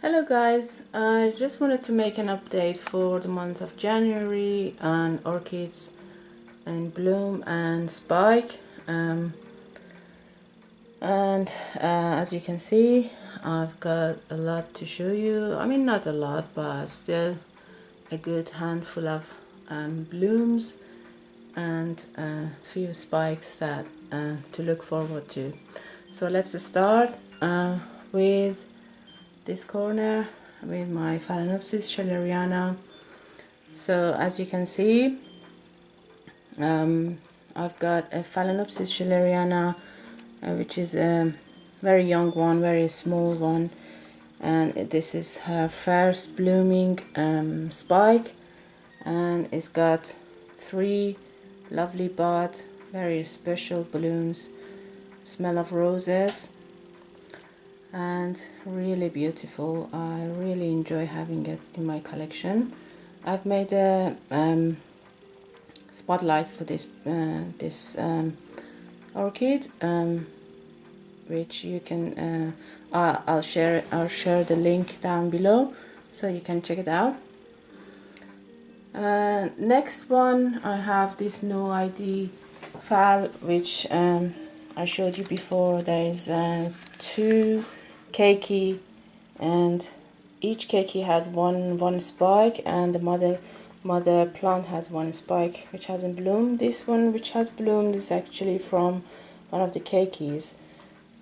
Hello guys, I just wanted to make an update for the month of January on orchids and bloom and spike. As you can see, I've got a lot to show you. I mean, not a lot, but still a good handful of blooms and a few spikes that to look forward to. So let's start with this corner with my Phalaenopsis schilleriana. So as you can see, I've got a Phalaenopsis schilleriana, which is a very young one, very small one, and this is her first blooming spike, and it's got 3 lovely bud, very special blooms, smell of roses, and really beautiful. I really enjoy having it in my collection. I've made a spotlight for this orchid, which you can I'll share the link down below so you can check it out. Next one, I have this no ID phal, which I showed you before. There is 2 keiki, and each keiki has one spike, and the mother plant has 1 spike which hasn't bloomed. This one which has bloomed is actually from one of the keikis,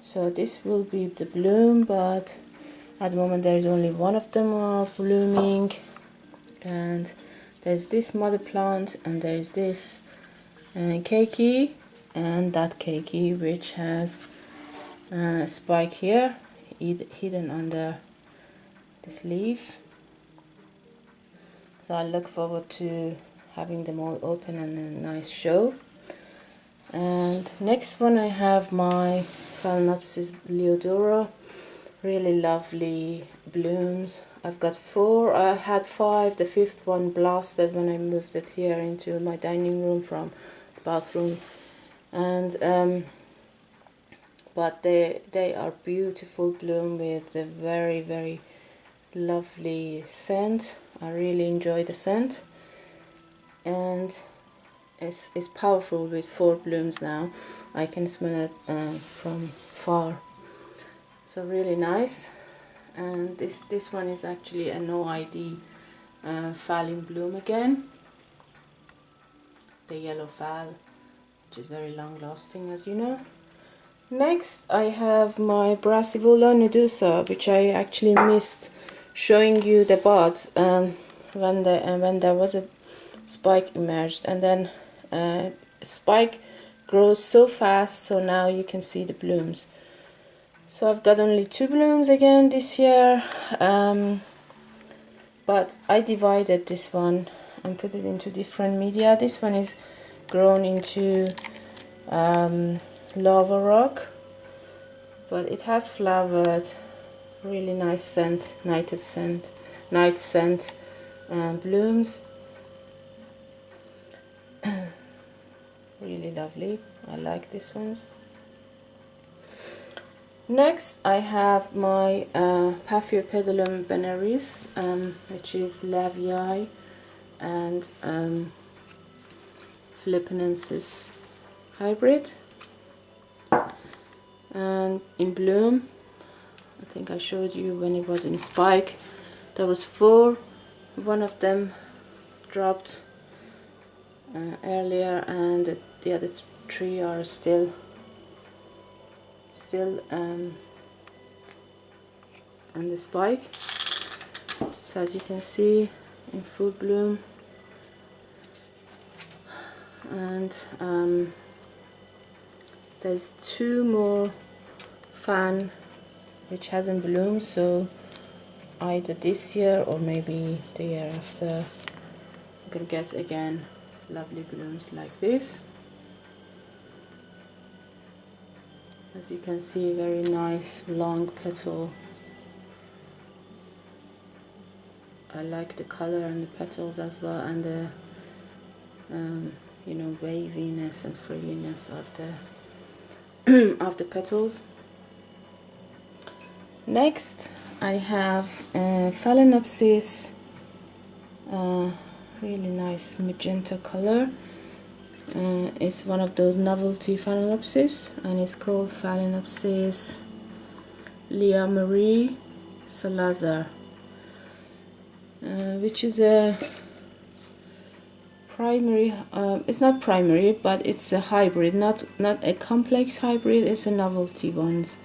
so this will be the bloom, but at the moment there is only one of them are blooming. And there's this mother plant, and there is this keiki, and that keiki which has a spike here hidden under this leaf. So I look forward to having them all open and a nice show. And next one, I have my Phalaenopsis Leodora, really lovely blooms. I've got 4. I had 5, the 5th one blasted when I moved it here into my dining room from the bathroom, and but they are beautiful bloom with a very lovely scent. I really enjoy the scent, and it's powerful with 4 blooms now. I can smell it from far, so really nice. And this one is actually a no ID phal in bloom again, the yellow phal, which is very long lasting, as you know. Next, I have my Brassavola nudosa, which I actually missed showing you the buds when there was a spike emerged, and then spike grows so fast, so now you can see the blooms. So I've got only 2 blooms again this year, but I divided this one and put it into different media. This one is grown into lava rock, but it has flowered, really nice scent, night scent blooms. Really lovely. I like these ones. Next, I have my Paphiopedilum veneris, which is Lavii and Philippinensis hybrid, and in bloom. I think I showed you when it was in spike. There was 4. One of them dropped earlier, and the other 3 are still on the spike. So as you can see, in full bloom. And there's 2 more fan which hasn't bloomed, so either this year or maybe the year after I'm gonna get again lovely blooms like this. As you can see, very nice long petal. I like the color and the petals as well, and the you know, waviness and frilliness of the of the petals. Next, I have Phalaenopsis, really nice magenta color. It's one of those novelty Phalaenopsis, and it's called Phalaenopsis Leah Marie Salazar, which is a primary, it's not primary, but it's a hybrid, not a complex hybrid, it's a novelty ones.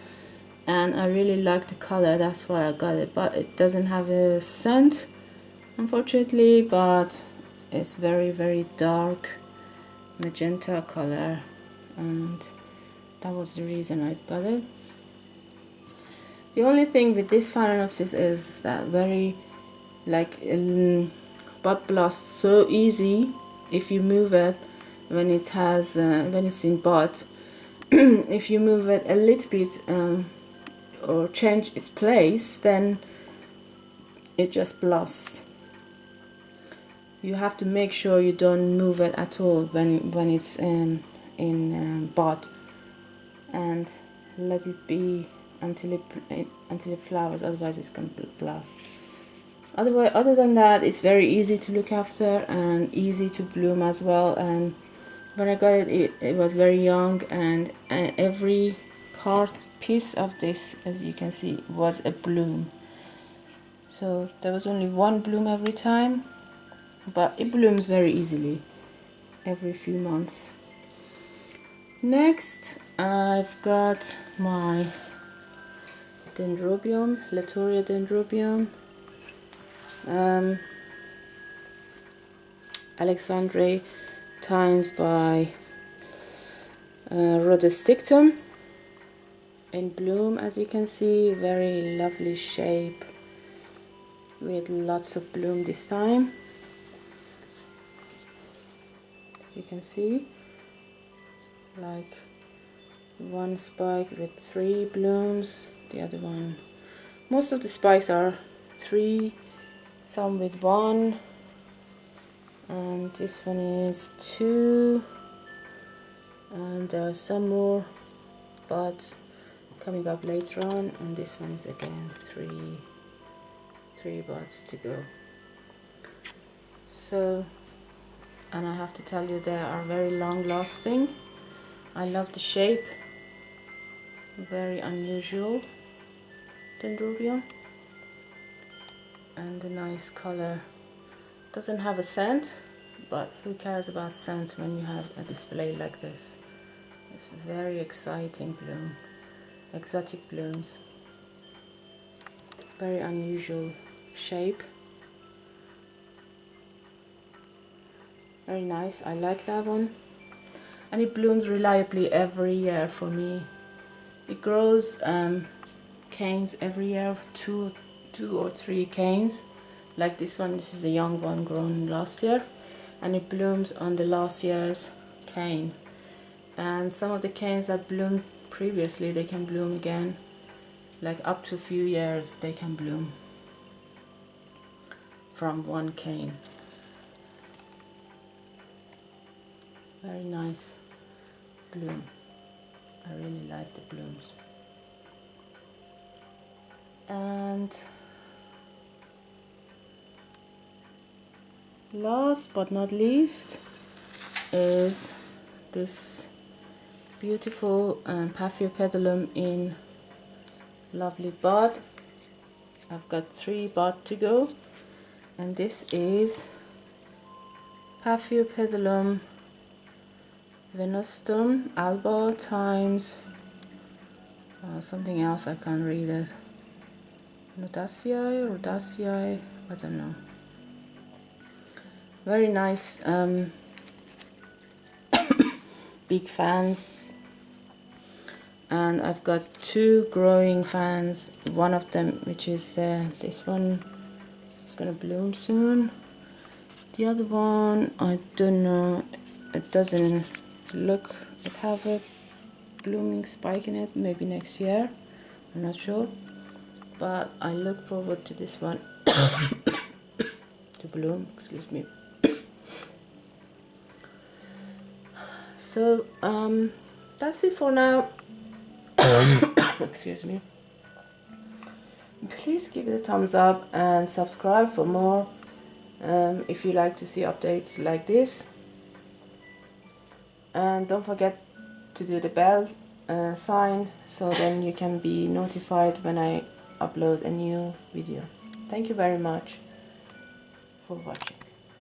And I really like the color, that's why I got it, but it doesn't have a scent, unfortunately, but it's very, very dark magenta color, and that was the reason I got it. The only thing with this Phalaenopsis is that very, like, bud blasts so easy if you move it when it has when it's in bud. If you move it a little bit or change its place, then it just blasts. You have to make sure you don't move it at all when it's in bud, and let it be until it flowers, otherwise it's going to blast. Other than that, it's very easy to look after and easy to bloom as well. And when I got it, it was very young, and every piece of this, as you can see, was a bloom. So there was only one bloom every time, but it blooms very easily every few months. Next, I've got my dendrobium, Latoria dendrobium, Alexandre times by Rhodostictum in bloom, as you can see, very lovely shape with lots of bloom this time, as you can see, like one spike with 3 blooms, the other one, most of the spikes are 3, some with 1, and this one is 2, and there are some more buds coming up later on, and this one is again 3 buds to go. So, and I have to tell you, they are very long lasting. I love the shape, very unusual dendrobium, and the nice color. Doesn't have a scent, but who cares about scent when you have a display like this? It's very exciting bloom, exotic blooms, very unusual shape, very nice. I like that one, and it blooms reliably every year for me. It grows canes every year, two or 3 canes. Like this one, this is a young one grown last year, and it blooms on the last year's cane. And some of the canes that bloomed previously, they can bloom again, like up to a few years they can bloom from one cane. Very nice bloom. I really like the blooms. And last but not least is this beautiful Paphiopedilum in lovely bud. I've got 3 bud to go, and this is Paphiopedilum venustum alba times something else, I can't read it. Rhodacei, I don't know. Very nice big fans, and I've got 2 growing fans. One of them, which is this one, is gonna bloom soon. The other one, I don't know, it doesn't look, it have a blooming spike in it, maybe next year, I'm not sure, but I look forward to this one to bloom, excuse me. So that's it for now. Excuse me. please give it a thumbs up and subscribe for more if you like to see updates like this. And don't forget to do the bell sign, so then you can be notified when I upload a new video. Thank you very much for watching.